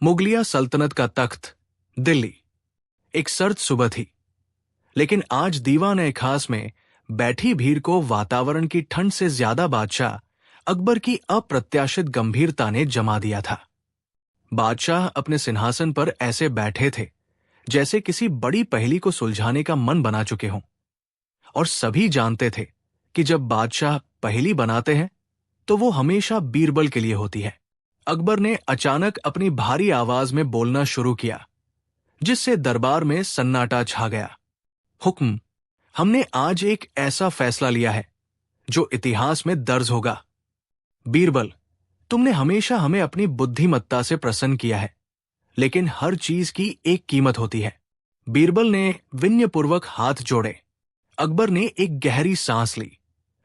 मुगलिया सल्तनत का तख्त, दिल्ली। एक सर्द सुबह थी, लेकिन आज दीवान-ए-खास में बैठी भीड़ को वातावरण की ठंड से ज्यादा बादशाह अकबर की अप्रत्याशित गंभीरता ने जमा दिया था। बादशाह अपने सिंहासन पर ऐसे बैठे थे जैसे किसी बड़ी पहेली को सुलझाने का मन बना चुके हों, और सभी जानते थे कि जब बादशाह पहेली बनाते हैं तो वो हमेशा बीरबल के लिए होती है। अकबर ने अचानक अपनी भारी आवाज में बोलना शुरू किया, जिससे दरबार में सन्नाटा छा गया। हुक्म, हमने आज एक ऐसा फैसला लिया है जो इतिहास में दर्ज होगा। बीरबल, तुमने हमेशा हमें अपनी बुद्धिमत्ता से प्रसन्न किया है, लेकिन हर चीज की एक कीमत होती है। बीरबल ने विनयपूर्वक हाथ जोड़े। अकबर ने एक गहरी सांस ली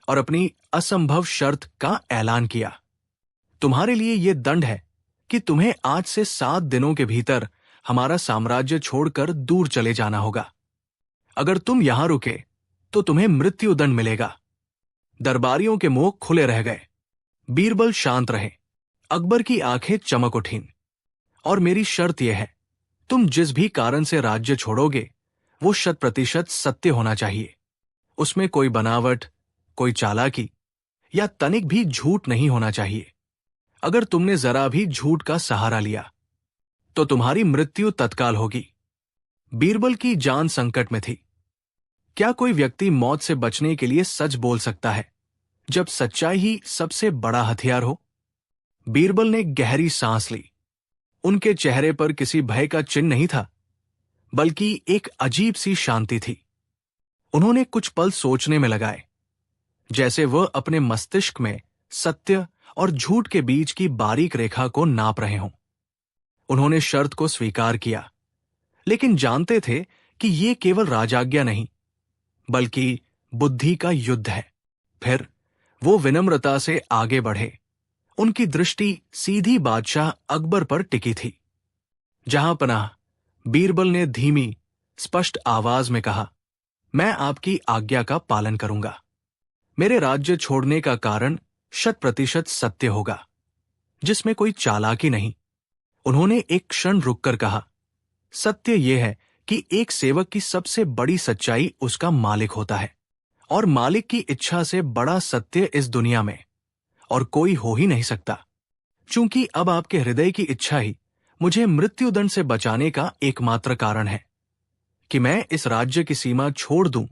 और अपनी असंभव शर्त का ऐलान किया। तुम्हारे लिए यह दंड है कि तुम्हें आज से 7 दिनों के भीतर हमारा साम्राज्य छोड़कर दूर चले जाना होगा। अगर तुम यहां रुके तो तुम्हें मृत्युदंड मिलेगा। दरबारियों के मुंह खुले रह गए। बीरबल शांत रहे। अकबर की आंखें चमक उठीं। और मेरी शर्त यह है, तुम जिस भी कारण से राज्य छोड़ोगे वो 100% सत्य होना चाहिए। उसमें कोई बनावट, कोई चालाकी या तनिक भी झूठ नहीं होना चाहिए। अगर तुमने जरा भी झूठ का सहारा लिया तो तुम्हारी मृत्यु तत्काल होगी। बीरबल की जान संकट में थी। क्या कोई व्यक्ति मौत से बचने के लिए सच बोल सकता है जब सच्चाई ही सबसे बड़ा हथियार हो? बीरबल ने गहरी सांस ली। उनके चेहरे पर किसी भय का चिन्ह नहीं था, बल्कि एक अजीब सी शांति थी। उन्होंने कुछ पल सोचने में लगाए, जैसे वह अपने मस्तिष्क में सत्य और झूठ के बीच की बारीक रेखा को नाप रहे हों। उन्होंने शर्त को स्वीकार किया, लेकिन जानते थे कि यह केवल राजाज्ञा नहीं, बल्कि बुद्धि का युद्ध है। फिर वो विनम्रता से आगे बढ़े। उनकी दृष्टि सीधी बादशाह अकबर पर टिकी थी। जहां पनाह, बीरबल ने धीमी, स्पष्ट आवाज में कहा, मैं आपकी आज्ञा का पालन करूंगा। मेरे राज्य छोड़ने का कारण 100% सत्य होगा, जिसमें कोई चालाकी नहीं। उन्होंने एक क्षण रुककर कहा, सत्य यह है कि एक सेवक की सबसे बड़ी सच्चाई उसका मालिक होता है, और मालिक की इच्छा से बड़ा सत्य इस दुनिया में और कोई हो ही नहीं सकता। चूंकि अब आपके हृदय की इच्छा ही मुझे मृत्युदंड से बचाने का एकमात्र कारण है कि मैं इस राज्य की सीमा छोड़ दूं,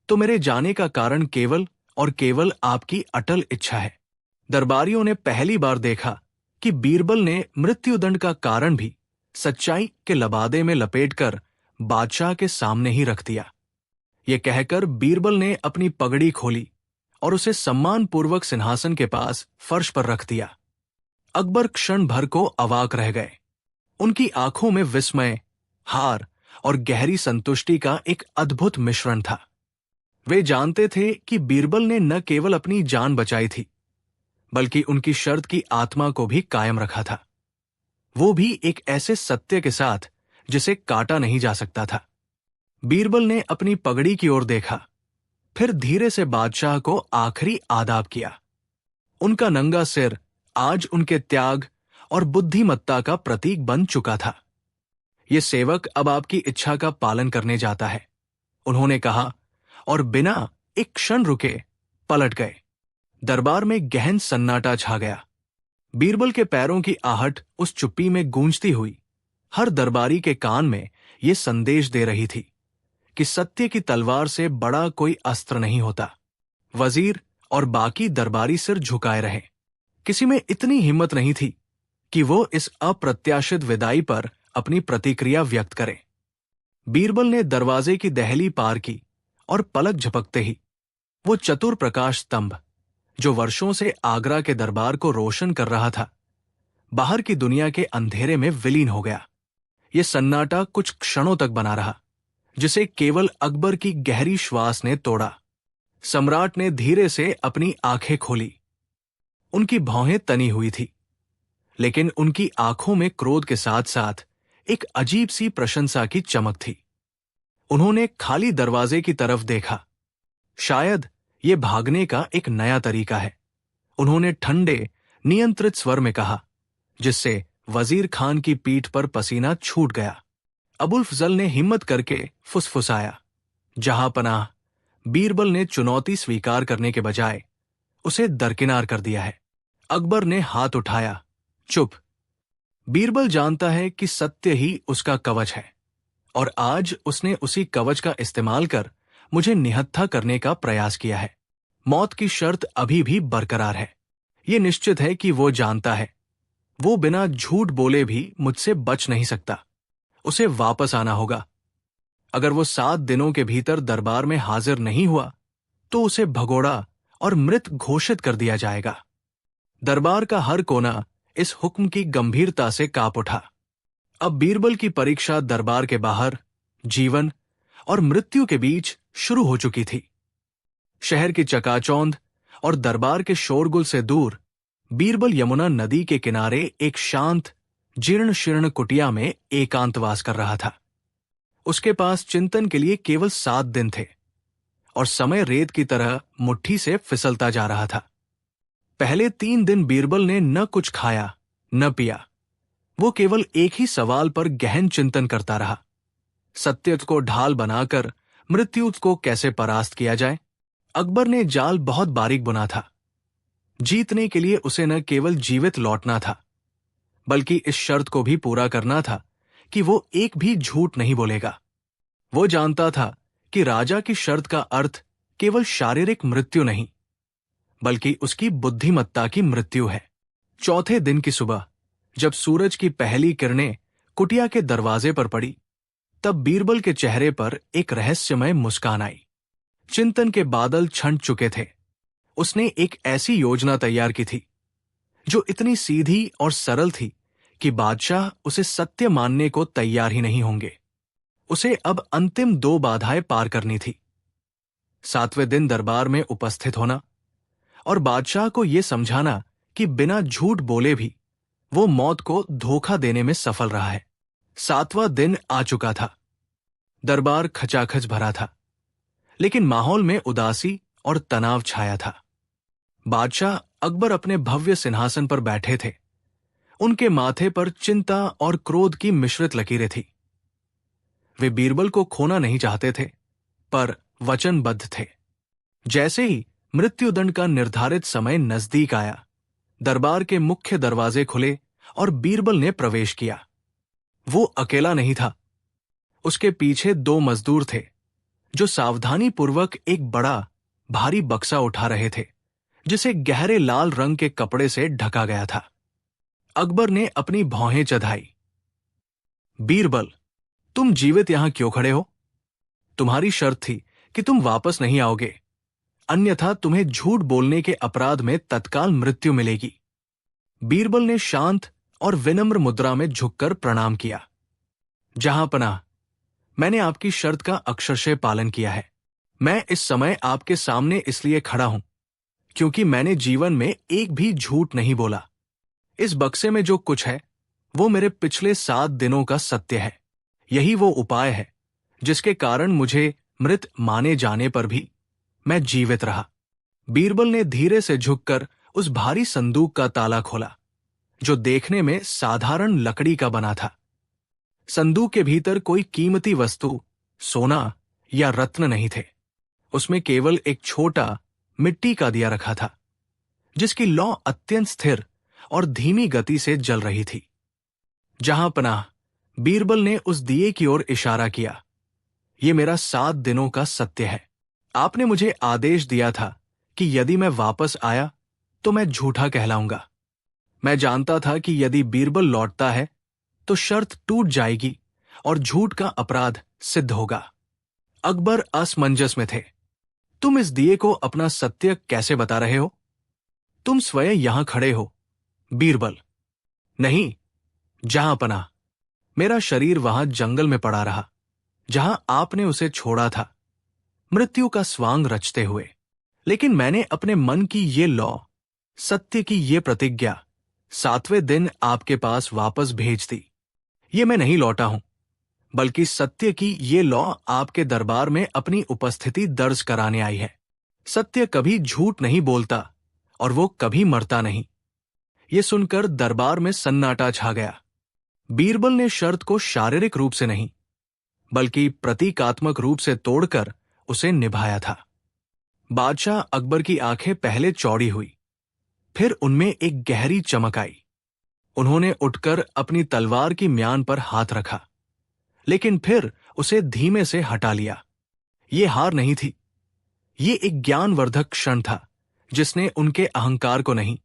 तो मेरे जाने का कारण केवल और केवल आपकी अटल इच्छा है। दरबारियों ने पहली बार देखा कि बीरबल ने मृत्युदंड का कारण भी सच्चाई के लबादे में लपेटकर बादशाह के सामने ही रख दिया। यह कहकर बीरबल ने अपनी पगड़ी खोली और उसे सम्मानपूर्वक सिंहासन के पास फर्श पर रख दिया। अकबर क्षण भर को अवाक रह गए। उनकी आंखों में विस्मय, हार और गहरी संतुष्टि का एक अद्भुत मिश्रण था। वे जानते थे कि बीरबल ने न केवल अपनी जान बचाई थी, बल्कि उनकी शर्त की आत्मा को भी कायम रखा था। वो भी एक ऐसे सत्य के साथ जिसे काटा नहीं जा सकता था। बीरबल ने अपनी पगड़ी की ओर देखा, फिर धीरे से बादशाह को आखिरी आदाब किया। उनका नंगा सिर आज उनके त्याग और बुद्धिमत्ता का प्रतीक बन चुका था। ये सेवक अब आपकी इच्छा का पालन करने जाता है, उन्होंने कहा, और बिना एक क्षण रुके पलट गए। दरबार में गहन सन्नाटा छा गया। बीरबल के पैरों की आहट उस चुप्पी में गूंजती हुई हर दरबारी के कान में ये संदेश दे रही थी कि सत्य की तलवार से बड़ा कोई अस्त्र नहीं होता। वजीर और बाकी दरबारी सिर झुकाए रहे। किसी में इतनी हिम्मत नहीं थी कि वो इस अप्रत्याशित विदाई पर अपनी प्रतिक्रिया व्यक्त करे। बीरबल ने दरवाजे की दहली पार की और पलक झपकते ही वो चतुर प्रकाश स्तंभ, जो वर्षों से आगरा के दरबार को रोशन कर रहा था, बाहर की दुनिया के अंधेरे में विलीन हो गया। ये सन्नाटा कुछ क्षणों तक बना रहा, जिसे केवल अकबर की गहरी श्वास ने तोड़ा। सम्राट ने धीरे से अपनी आंखें खोली। उनकी भौहें तनी हुई थी, लेकिन उनकी आंखों में क्रोध के साथ साथ एक अजीब सी प्रशंसा की चमक थी। उन्होंने खाली दरवाजे की तरफ देखा। शायद ये भागने का एक नया तरीका है, उन्होंने ठंडे, नियंत्रित स्वर में कहा, जिससे वजीर खान की पीठ पर पसीना छूट गया। अबुल फजल ने हिम्मत करके फुसफुसाया, जहां पनाह, बीरबल ने चुनौती स्वीकार करने के बजाय उसे दरकिनार कर दिया है। अकबर ने हाथ उठाया, चुप। बीरबल जानता है कि सत्य ही उसका कवच है, और आज उसने उसी कवच का इस्तेमाल कर मुझे निहत्था करने का प्रयास किया है। मौत की शर्त अभी भी बरकरार है। ये निश्चित है कि वो जानता है, वो बिना झूठ बोले भी मुझसे बच नहीं सकता। उसे वापस आना होगा। अगर वो 7 दिनों के भीतर दरबार में हाजिर नहीं हुआ तो उसे भगोड़ा और मृत घोषित कर दिया जाएगा। दरबार का हर कोना इस हुक्म की गंभीरता से कांप उठा। अब बीरबल की परीक्षा दरबार के बाहर जीवन और मृत्यु के बीच शुरू हो चुकी थी। शहर की चकाचौंध और दरबार के शोरगुल से दूर बीरबल यमुना नदी के किनारे एक शांत, जीर्ण शीर्ण कुटिया में एकांतवास कर रहा था। उसके पास चिंतन के लिए केवल 7 दिन थे, और समय रेत की तरह मुट्ठी से फिसलता जा रहा था। पहले 3 दिन बीरबल ने न कुछ खाया न पिया। वो केवल एक ही सवाल पर गहन चिंतन करता रहा, सत्य को ढाल बनाकर मृत्यु को कैसे परास्त किया जाए। अकबर ने जाल बहुत बारीक बुना था। जीतने के लिए उसे न केवल जीवित लौटना था, बल्कि इस शर्त को भी पूरा करना था कि वो एक भी झूठ नहीं बोलेगा। वो जानता था कि राजा की शर्त का अर्थ केवल शारीरिक मृत्यु नहीं, बल्कि उसकी बुद्धिमत्ता की मृत्यु है। चौथे दिन की सुबह जब सूरज की पहली किरणें कुटिया के दरवाजे पर पड़ी, तब बीरबल के चेहरे पर एक रहस्यमय मुस्कान आई। चिंतन के बादल छंट चुके थे। उसने एक ऐसी योजना तैयार की थी जो इतनी सीधी और सरल थी कि बादशाह उसे सत्य मानने को तैयार ही नहीं होंगे। उसे अब अंतिम 2 बाधाएं पार करनी थी। 7वें दिन दरबार में उपस्थित होना और बादशाह को यह समझाना कि बिना झूठ बोले भी वो मौत को धोखा देने में सफल रहा है। 7वां दिन आ चुका था। दरबार खचाखच भरा था, लेकिन माहौल में उदासी और तनाव छाया था। बादशाह अकबर अपने भव्य सिंहासन पर बैठे थे। उनके माथे पर चिंता और क्रोध की मिश्रित लकीरें थी। वे बीरबल को खोना नहीं चाहते थे, पर वचनबद्ध थे। जैसे ही मृत्युदंड का निर्धारित समय नजदीक आया, दरबार के मुख्य दरवाजे खुले और बीरबल ने प्रवेश किया। वो अकेला नहीं था। उसके पीछे 2 मजदूर थे जो सावधानीपूर्वक एक बड़ा भारी बक्सा उठा रहे थे, जिसे गहरे लाल रंग के कपड़े से ढका गया था। अकबर ने अपनी भौहें चढ़ाई। बीरबल, तुम जीवित यहां क्यों खड़े हो? तुम्हारी शर्त थी कि तुम वापस नहीं आओगे, अन्यथा तुम्हें झूठ बोलने के अपराध में तत्काल मृत्यु मिलेगी। बीरबल ने शांत और विनम्र मुद्रा में झुककर प्रणाम किया। जहां पनाह, मैंने आपकी शर्त का अक्षरशः पालन किया है। मैं इस समय आपके सामने इसलिए खड़ा हूं क्योंकि मैंने जीवन में एक भी झूठ नहीं बोला। इस बक्से में जो कुछ है वो मेरे पिछले 7 दिनों का सत्य है। यही वो उपाय है जिसके कारण मुझे मृत माने जाने पर भी मैं जीवित रहा। बीरबल ने धीरे से झुककर उस भारी संदूक का ताला खोला, जो देखने में साधारण लकड़ी का बना था। संदूक के भीतर कोई कीमती वस्तु, सोना या रत्न नहीं थे। उसमें केवल एक छोटा मिट्टी का दिया रखा था, जिसकी लौ अत्यंत स्थिर और धीमी गति से जल रही थी। जहां पनाह, बीरबल ने उस दिए की ओर इशारा किया। ये मेरा 7 दिनों का सत्य है। आपने मुझे आदेश दिया था कि यदि मैं वापस आया तो मैं झूठा कहलाऊंगा। मैं जानता था कि यदि बीरबल लौटता है तो शर्त टूट जाएगी और झूठ का अपराध सिद्ध होगा। अकबर असमंजस में थे। तुम इस दिए को अपना सत्य कैसे बता रहे हो? तुम स्वयं यहां खड़े हो। बीरबल, नहीं, जहां पनाह, मेरा शरीर वहां जंगल में पड़ा रहा जहां आपने उसे छोड़ा था, मृत्यु का स्वांग रचते हुए। लेकिन मैंने अपने मन की ये लौ, सत्य की ये प्रतिज्ञा 7वें दिन आपके पास वापस भेज दी। ये मैं नहीं लौटा हूं, बल्कि सत्य की ये लौ आपके दरबार में अपनी उपस्थिति दर्ज कराने आई है। सत्य कभी झूठ नहीं बोलता और वो कभी मरता नहीं। ये सुनकर दरबार में सन्नाटा छा गया। बीरबल ने शर्त को शारीरिक रूप से नहीं बल्कि प्रतीकात्मक रूप से तोड़कर उसे निभाया था। बादशाह अकबर की आंखें पहले चौड़ी हुई, फिर उनमें एक गहरी चमक आई। उन्होंने उठकर अपनी तलवार की म्यान पर हाथ रखा, लेकिन फिर उसे धीमे से हटा लिया। ये हार नहीं थी, ये एक ज्ञानवर्धक क्षण था जिसने उनके अहंकार को नहीं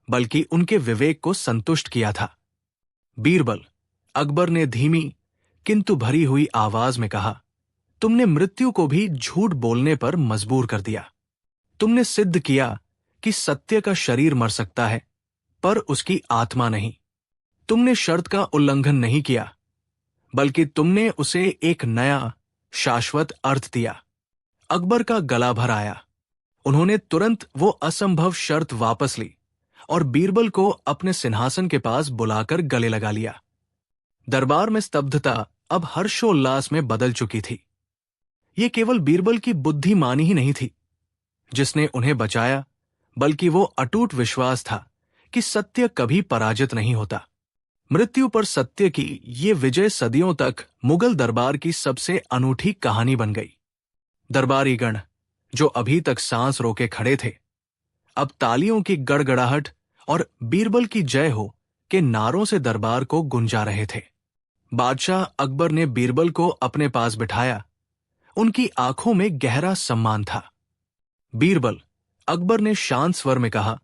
बल्कि उनके विवेक को संतुष्ट किया था। बीरबल, अकबर ने धीमी किंतु भरी हुई आवाज में कहा, तुमने मृत्यु को भी झूठ बोलने पर मजबूर कर दिया। तुमने सिद्ध किया कि सत्य का शरीर मर सकता है पर उसकी आत्मा नहीं। तुमने शर्त का उल्लंघन नहीं किया बल्कि तुमने उसे एक नया शाश्वत अर्थ दिया। अकबर का गला भर आया। उन्होंने तुरंत वो असंभव शर्त वापस ली और बीरबल को अपने सिंहासन के पास बुलाकर गले लगा लिया। दरबार में स्तब्धता अब हर्षोल्लास में बदल चुकी थी। ये केवल बीरबल की बुद्धिमानी ही नहीं थी जिसने उन्हें बचाया, बल्कि वो अटूट विश्वास था कि सत्य कभी पराजित नहीं होता। मृत्यु पर सत्य की ये विजय सदियों तक मुगल दरबार की सबसे अनूठी कहानी बन गई। दरबारीगण, जो अभी तक सांस रोके खड़े थे, अब तालियों की गड़गड़ाहट और बीरबल की जय हो के नारों से दरबार को गुंजा रहे थे। बादशाह अकबर ने बीरबल को अपने पास बिठाया। उनकी आंखों में गहरा सम्मान था। बीरबल, अकबर ने शांत स्वर में कहा,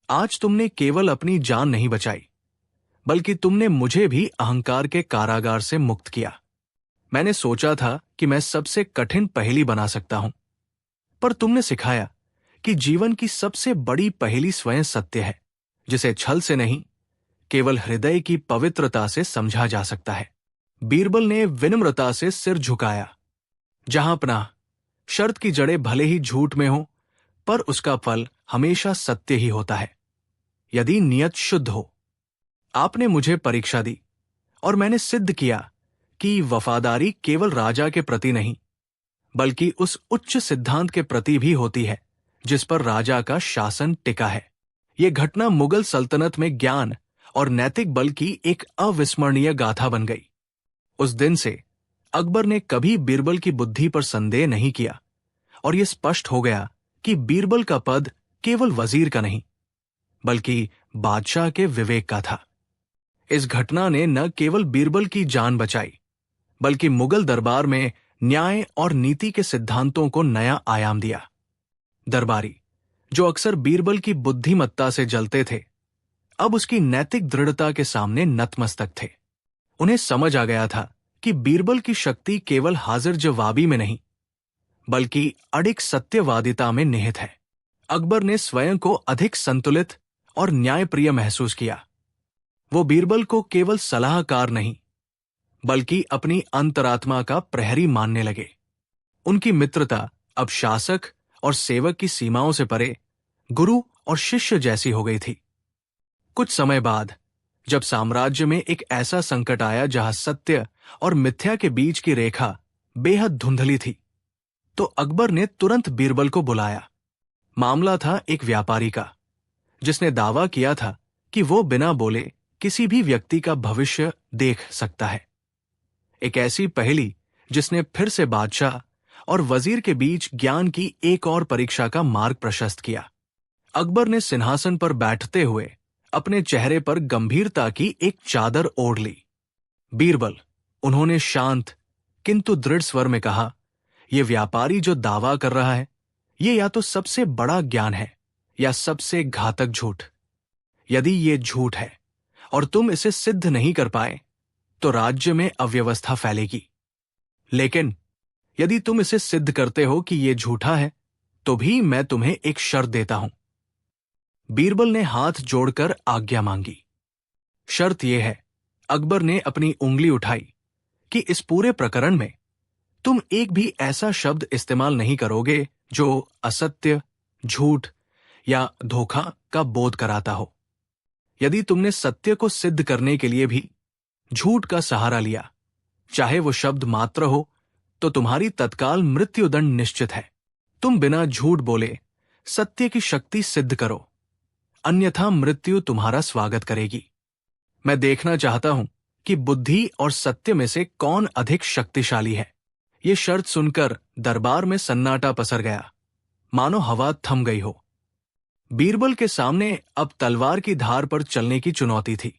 आज तुमने केवल अपनी जान नहीं बचाई बल्कि तुमने मुझे भी अहंकार के कारागार से मुक्त किया। मैंने सोचा था कि मैं सबसे कठिन पहेली बना सकता हूं, पर तुमने सिखाया कि जीवन की सबसे बड़ी पहेली स्वयं सत्य है, जिसे छल से नहीं केवल हृदय की पवित्रता से समझा जा सकता है। बीरबल ने विनम्रता से सिर झुकाया। जहां पनाह, शर्त की जड़ें भले ही झूठ में हो, पर उसका फल हमेशा सत्य ही होता है, यदि नियत शुद्ध हो। आपने मुझे परीक्षा दी और मैंने सिद्ध किया कि वफादारी केवल राजा के प्रति नहीं बल्कि उस उच्च सिद्धांत के प्रति भी होती है जिस पर राजा का शासन टिका है। यह घटना मुगल सल्तनत में ज्ञान और नैतिक बल की एक अविस्मरणीय गाथा बन गई। उस दिन से अकबर ने कभी बीरबल की बुद्धि पर संदेह नहीं किया और यह स्पष्ट हो गया कि बीरबल का पद केवल वजीर का नहीं बल्कि बादशाह के विवेक का था। इस घटना ने न केवल बीरबल की जान बचाई बल्कि मुगल दरबार में न्याय और नीति के सिद्धांतों को नया आयाम दिया। दरबारी, जो अक्सर बीरबल की बुद्धिमत्ता से जलते थे, अब उसकी नैतिक दृढ़ता के सामने नतमस्तक थे। उन्हें समझ आ गया था कि बीरबल की शक्ति केवल हाजिर जवाबी में नहीं बल्कि अडिग सत्यवादिता में निहित है। अकबर ने स्वयं को अधिक संतुलित और न्यायप्रिय महसूस किया। वो बीरबल को केवल सलाहकार नहीं बल्कि अपनी अंतरात्मा का प्रहरी मानने लगे। उनकी मित्रता अब शासक और सेवक की सीमाओं से परे गुरु और शिष्य जैसी हो गई थी। कुछ समय बाद जब साम्राज्य में एक ऐसा संकट आया जहां सत्य और मिथ्या के बीच की रेखा बेहद धुंधली थी, तो अकबर ने तुरंत बीरबल को बुलाया। मामला था एक व्यापारी का जिसने दावा किया था कि वो बिना बोले किसी भी व्यक्ति का भविष्य देख सकता है। एक ऐसी पहेली जिसने फिर से बादशाह और वजीर के बीच ज्ञान की एक और परीक्षा का मार्ग प्रशस्त किया। अकबर ने सिंहासन पर बैठते हुए अपने चेहरे पर गंभीरता की एक चादर ओढ़ ली। बीरबल, उन्होंने शांत किंतु दृढ़ स्वर में कहा, यह व्यापारी जो दावा कर रहा है, ये या तो सबसे बड़ा ज्ञान है या सबसे घातक झूठ। यदि ये झूठ है और तुम इसे सिद्ध नहीं कर पाए तो राज्य में अव्यवस्था फैलेगी, लेकिन यदि तुम इसे सिद्ध करते हो कि यह झूठा है तो भी मैं तुम्हें एक शर्त देता हूं। बीरबल ने हाथ जोड़कर आज्ञा मांगी। शर्त यह है, अकबर ने अपनी उंगली उठाई, कि इस पूरे प्रकरण में तुम एक भी ऐसा शब्द इस्तेमाल नहीं करोगे जो असत्य, झूठ या धोखा का बोध कराता हो। यदि तुमने सत्य को सिद्ध करने के लिए भी झूठ का सहारा लिया, चाहे वो शब्द मात्र हो, तो तुम्हारी तत्काल मृत्युदंड निश्चित है। तुम बिना झूठ बोले सत्य की शक्ति सिद्ध करो। अन्यथा मृत्यु तुम्हारा स्वागत करेगी। मैं देखना चाहता हूं कि बुद्धि और सत्य में से कौन अधिक शक्तिशाली है। ये शर्त सुनकर दरबार में सन्नाटा पसर गया, मानो हवा थम गई हो। बीरबल के सामने अब तलवार की धार पर चलने की चुनौती थी।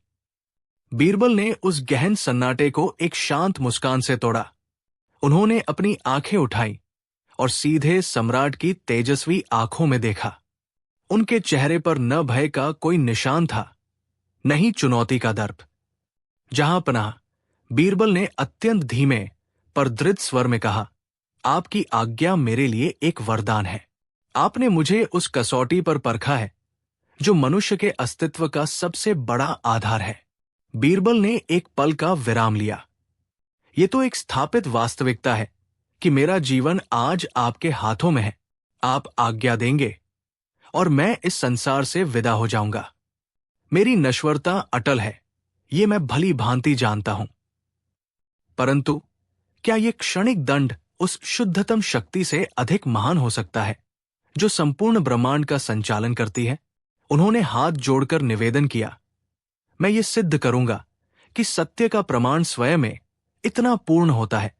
बीरबल ने उस गहन सन्नाटे को एक शांत मुस्कान से तोड़ा। उन्होंने अपनी आंखें उठाई और सीधे सम्राट की तेजस्वी आंखों में देखा। उनके चेहरे पर न भय का कोई निशान था, न ही चुनौती का दर्प। जहां पनाह, बीरबल ने अत्यंत धीमे पर दृढ़ स्वर में कहा, आपकी आज्ञा मेरे लिए एक वरदान है। आपने मुझे उस कसौटी पर परखा है जो मनुष्य के अस्तित्व का सबसे बड़ा आधार है। बीरबल ने एक पल का विराम लिया। ये तो एक स्थापित वास्तविकता है कि मेरा जीवन आज आपके हाथों में है। आप आज्ञा देंगे और मैं इस संसार से विदा हो जाऊंगा। मेरी नश्वरता अटल है, ये मैं भली भांति जानता हूं। परंतु क्या ये क्षणिक दंड उस शुद्धतम शक्ति से अधिक महान हो सकता है जो संपूर्ण ब्रह्मांड का संचालन करती है? उन्होंने हाथ जोड़कर निवेदन किया, मैं ये सिद्ध करूंगा कि सत्य का प्रमाण स्वयं में इतना पूर्ण होता है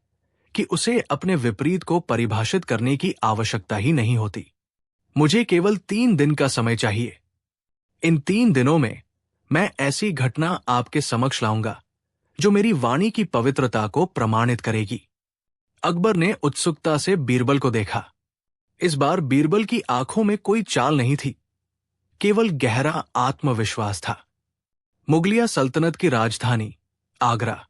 कि उसे अपने विपरीत को परिभाषित करने की आवश्यकता ही नहीं होती। मुझे केवल 3 दिन का समय चाहिए। इन 3 दिनों में मैं ऐसी घटना आपके समक्ष लाऊंगा जो मेरी वाणी की पवित्रता को प्रमाणित करेगी। अकबर ने उत्सुकता से बीरबल को देखा। इस बार बीरबल की आंखों में कोई चाल नहीं थी, केवल गहरा आत्मविश्वास था। मुगलिया सल्तनत की राजधानी आगरा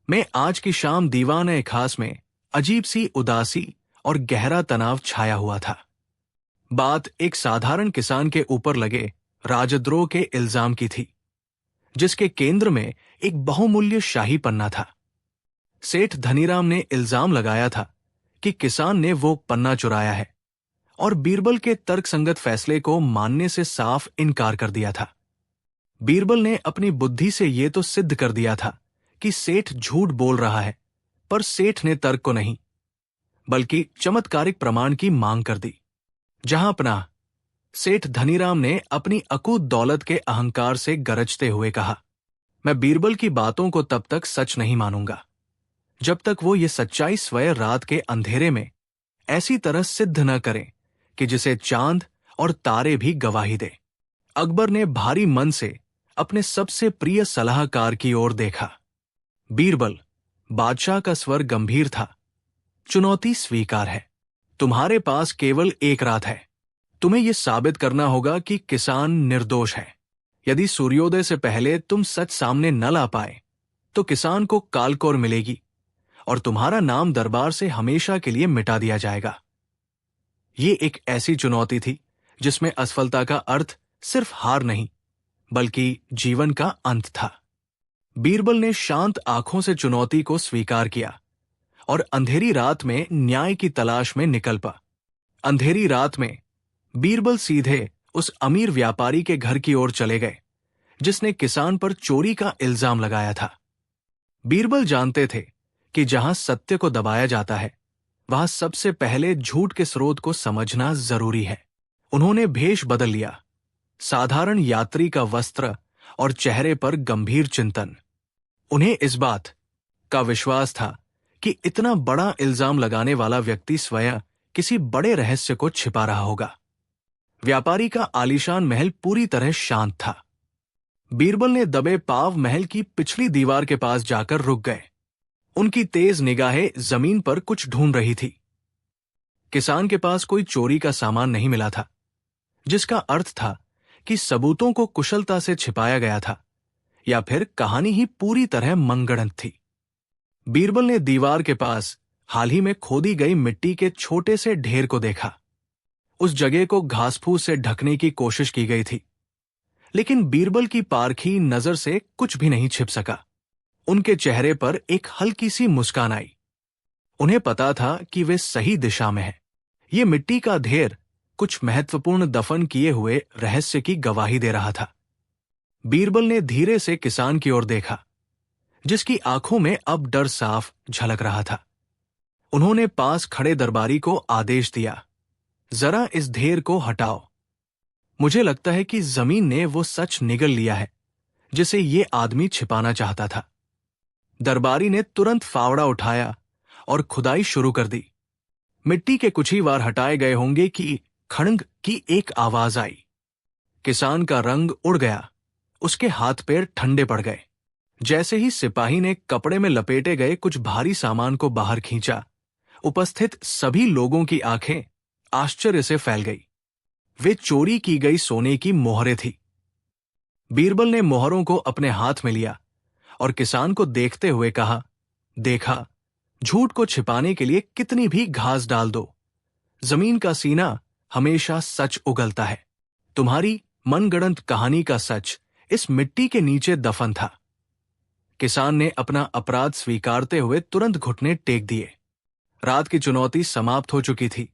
में आज की शाम दीवान खास में अजीब सी उदासी और गहरा तनाव छाया हुआ था। बात एक साधारण किसान के ऊपर लगे राजद्रोह के इल्जाम की थी, जिसके केंद्र में एक बहुमूल्य शाही पन्ना था। सेठ धनीराम ने इल्जाम लगाया था कि किसान ने वो पन्ना चुराया है और बीरबल के तर्कसंगत फैसले को मानने से साफ इनकार कर दिया था। बीरबल ने अपनी बुद्धि से ये तो सिद्ध कर दिया था कि सेठ झूठ बोल रहा है, पर सेठ ने तर्क को नहीं बल्कि चमत्कारिक प्रमाण की मांग कर दी। जहां पनाह, सेठ धनीराम ने अपनी अकूत दौलत के अहंकार से गरजते हुए कहा, मैं बीरबल की बातों को तब तक सच नहीं मानूंगा जब तक वो ये सच्चाई स्वयं रात के अंधेरे में ऐसी तरह सिद्ध न करें कि जिसे चांद और तारे भी गवाही दे। अकबर ने भारी मन से अपने सबसे प्रिय सलाहकार की ओर देखा। बीरबल, बादशाह का स्वर गंभीर था, चुनौती स्वीकार है। तुम्हारे पास केवल एक रात है। तुम्हें यह साबित करना होगा कि किसान निर्दोष है। यदि सूर्योदय से पहले तुम सच सामने न ला पाए तो किसान को कालकोर मिलेगी और तुम्हारा नाम दरबार से हमेशा के लिए मिटा दिया जाएगा। ये एक ऐसी चुनौती थी जिसमें असफलता का अर्थ सिर्फ हार नहीं बल्कि जीवन का अंत था। बीरबल ने शांत आंखों से चुनौती को स्वीकार किया और अंधेरी रात में न्याय की तलाश में निकल पा। अंधेरी रात में बीरबल सीधे उस अमीर व्यापारी के घर की ओर चले गए जिसने किसान पर चोरी का इल्जाम लगाया था। बीरबल जानते थे कि जहां सत्य को दबाया जाता है वहां सबसे पहले झूठ के स्रोत को समझना जरूरी है। उन्होंने भेष बदल लिया, साधारण यात्री का वस्त्र और चेहरे पर गंभीर चिंतन। उन्हें इस बात का विश्वास था कि इतना बड़ा इल्जाम लगाने वाला व्यक्ति स्वयं किसी बड़े रहस्य को छिपा रहा होगा। व्यापारी का आलीशान महल पूरी तरह शांत था। बीरबल ने दबे पाव महल की पिछली दीवार के पास जाकर रुक गए। उनकी तेज निगाहें जमीन पर कुछ ढूंढ रही थी। किसान के पास कोई चोरी का सामान नहीं मिला था, जिसका अर्थ था कि सबूतों को कुशलता से छिपाया गया था या फिर कहानी ही पूरी तरह मनगढ़ंत थी। बीरबल ने दीवार के पास हाल ही में खोदी गई मिट्टी के छोटे से ढेर को देखा। उस जगह को घास-फूस से ढकने की कोशिश की गई थी, लेकिन बीरबल की पारखी नजर से कुछ भी नहीं छिप सका। उनके चेहरे पर एक हल्की सी मुस्कान आई। उन्हें पता था कि वे सही दिशा में हैं। ये मिट्टी का ढेर कुछ महत्वपूर्ण दफन किए हुए रहस्य की गवाही दे रहा था। बीरबल ने धीरे से किसान की ओर देखा, जिसकी आंखों में अब डर साफ झलक रहा था। उन्होंने पास खड़े दरबारी को आदेश दिया, जरा इस ढेर को हटाओ। मुझे लगता है कि जमीन ने वो सच निगल लिया है जिसे ये आदमी छिपाना चाहता था। दरबारी ने तुरंत फावड़ा उठाया और खुदाई शुरू कर दी। मिट्टी के कुछ ही वार हटाए गए होंगे कि खड़ंग की एक आवाज आई। किसान का रंग उड़ गया, उसके हाथ पैर ठंडे पड़ गए। जैसे ही सिपाही ने कपड़े में लपेटे गए कुछ भारी सामान को बाहर खींचा, उपस्थित सभी लोगों की आंखें आश्चर्य से फैल गई। वे चोरी की गई सोने की मोहरें थी। बीरबल ने मोहरों को अपने हाथ में लिया और किसान को देखते हुए कहा, देखा, झूठ को छिपाने के लिए कितनी भी घास डाल दो, जमीन का सीना हमेशा सच उगलता है। तुम्हारी मनगढ़ंत कहानी का सच इस मिट्टी के नीचे दफन था। किसान ने अपना अपराध स्वीकारते हुए तुरंत घुटने टेक दिए। रात की चुनौती समाप्त हो चुकी थी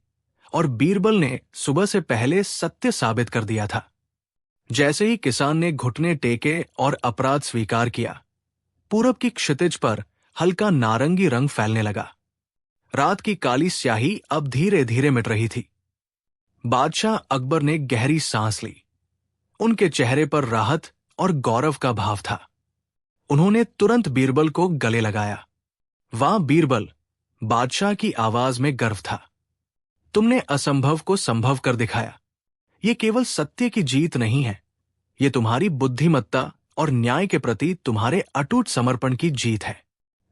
और बीरबल ने सुबह से पहले सत्य साबित कर दिया था। जैसे ही किसान ने घुटने टेके और अपराध स्वीकार किया, पूरब की क्षितिज पर हल्का नारंगी रंग फैलने लगा। रात की काली स्याही अब धीरे धीरे मिट रही थी। बादशाह अकबर ने गहरी सांस ली। उनके चेहरे पर राहत और गौरव का भाव था। उन्होंने तुरंत बीरबल को गले लगाया। वाह बीरबल, बादशाह की आवाज में गर्व था। तुमने असंभव को संभव कर दिखाया। ये केवल सत्य की जीत नहीं है, ये तुम्हारी बुद्धिमत्ता और न्याय के प्रति तुम्हारे अटूट समर्पण की जीत है।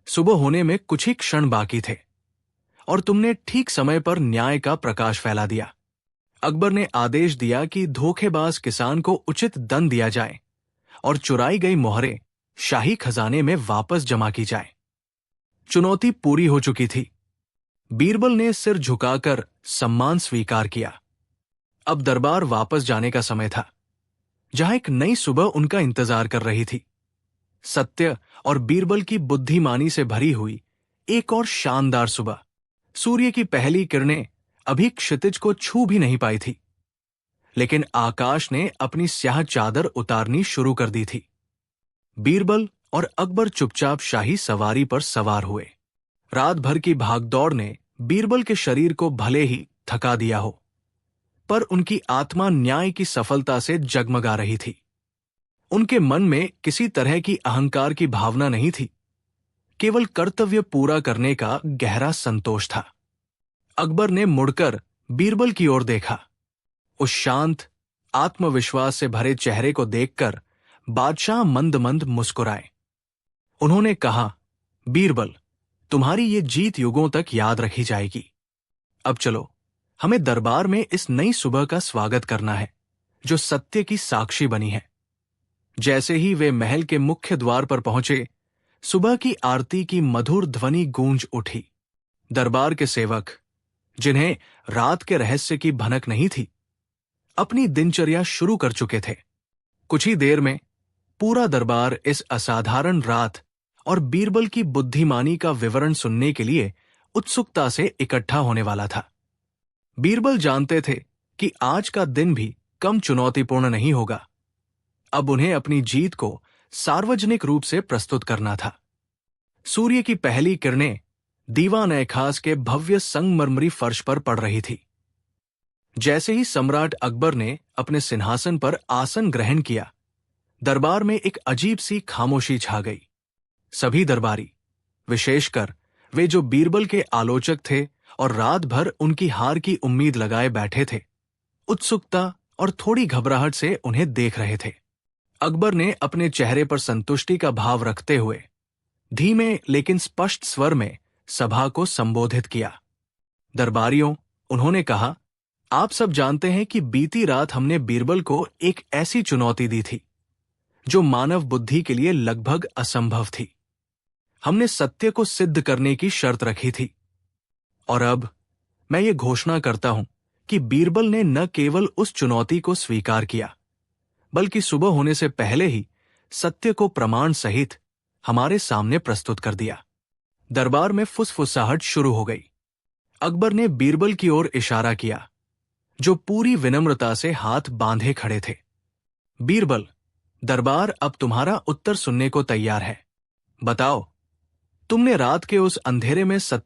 सुबह होने में कुछ ही क्षण बाकी थे और तुमने ठीक समय पर न्याय का प्रकाश फैला दिया। अकबर ने आदेश दिया कि धोखेबाज किसान को उचित दंड दिया जाए और चुराई गई मोहरें शाही खजाने में वापस जमा की जाए। चुनौती पूरी हो चुकी थी। बीरबल ने सिर झुकाकर सम्मान स्वीकार किया। अब दरबार वापस जाने का समय था, जहां एक नई सुबह उनका इंतजार कर रही थी। सत्य और बीरबल की बुद्धिमानी से भरी हुई एक और शानदार सुबह। सूर्य की पहली किरणें अभी क्षितिज को छू भी नहीं पाई थी, लेकिन आकाश ने अपनी स्याह चादर उतारनी शुरू कर दी थी। बीरबल और अकबर चुपचाप शाही सवारी पर सवार हुए। रात भर की भागदौड़ ने बीरबल के शरीर को भले ही थका दिया हो, पर उनकी आत्मा न्याय की सफलता से जगमगा रही थी। उनके मन में किसी तरह की अहंकार की भावना नहीं थी, केवल कर्तव्य पूरा करने का गहरा संतोष था। अकबर ने मुड़कर बीरबल की ओर देखा। उस शांत, आत्मविश्वास से भरे चेहरे को देखकर बादशाह मंद मंद मुस्कुराए। उन्होंने कहा, बीरबल, तुम्हारी ये जीत युगों तक याद रखी जाएगी। अब चलो, हमें दरबार में इस नई सुबह का स्वागत करना है जो सत्य की साक्षी बनी है। जैसे ही वे महल के मुख्य द्वार पर पहुंचे, सुबह की आरती की मधुर ध्वनि गूंज उठी। दरबार के सेवक, जिन्हें रात के रहस्य की भनक नहीं थी, अपनी दिनचर्या शुरू कर चुके थे। कुछ ही देर में पूरा दरबार इस असाधारण रात और बीरबल की बुद्धिमानी का विवरण सुनने के लिए उत्सुकता से इकट्ठा होने वाला था। बीरबल जानते थे कि आज का दिन भी कम चुनौतीपूर्ण नहीं होगा। अब उन्हें अपनी जीत को सार्वजनिक रूप से प्रस्तुत करना था। सूर्य की पहली किरणें दीवान-ए-खास के भव्य संगमरमरी फर्श पर पड़ रही थी। जैसे ही सम्राट अकबर ने अपने सिंहासन पर आसन ग्रहण किया, दरबार में एक अजीब सी खामोशी छा गई। सभी दरबारी, विशेषकर वे जो बीरबल के आलोचक थे और रात भर उनकी हार की उम्मीद लगाए बैठे थे, उत्सुकता और थोड़ी घबराहट से उन्हें देख रहे थे। अकबर ने अपने चेहरे पर संतुष्टि का भाव रखते हुए धीमे लेकिन स्पष्ट स्वर में सभा को संबोधित किया। दरबारियों, उन्होंने कहा, आप सब जानते हैं कि बीती रात हमने बीरबल को एक ऐसी चुनौती दी थी जो मानव बुद्धि के लिए लगभग असंभव थी। हमने सत्य को सिद्ध करने की शर्त रखी थी और अब मैं ये घोषणा करता हूं कि बीरबल ने न केवल उस चुनौती को स्वीकार किया, बल्कि सुबह होने से पहले ही सत्य को प्रमाण सहित हमारे सामने प्रस्तुत कर दिया। दरबार में फुसफुसाहट शुरू हो गई। अकबर ने बीरबल की ओर इशारा किया, जो पूरी विनम्रता से हाथ बांधे खड़े थे। बीरबल, दरबार अब तुम्हारा उत्तर सुनने को तैयार है। बताओ, तुमने रात के उस अंधेरे में सत्य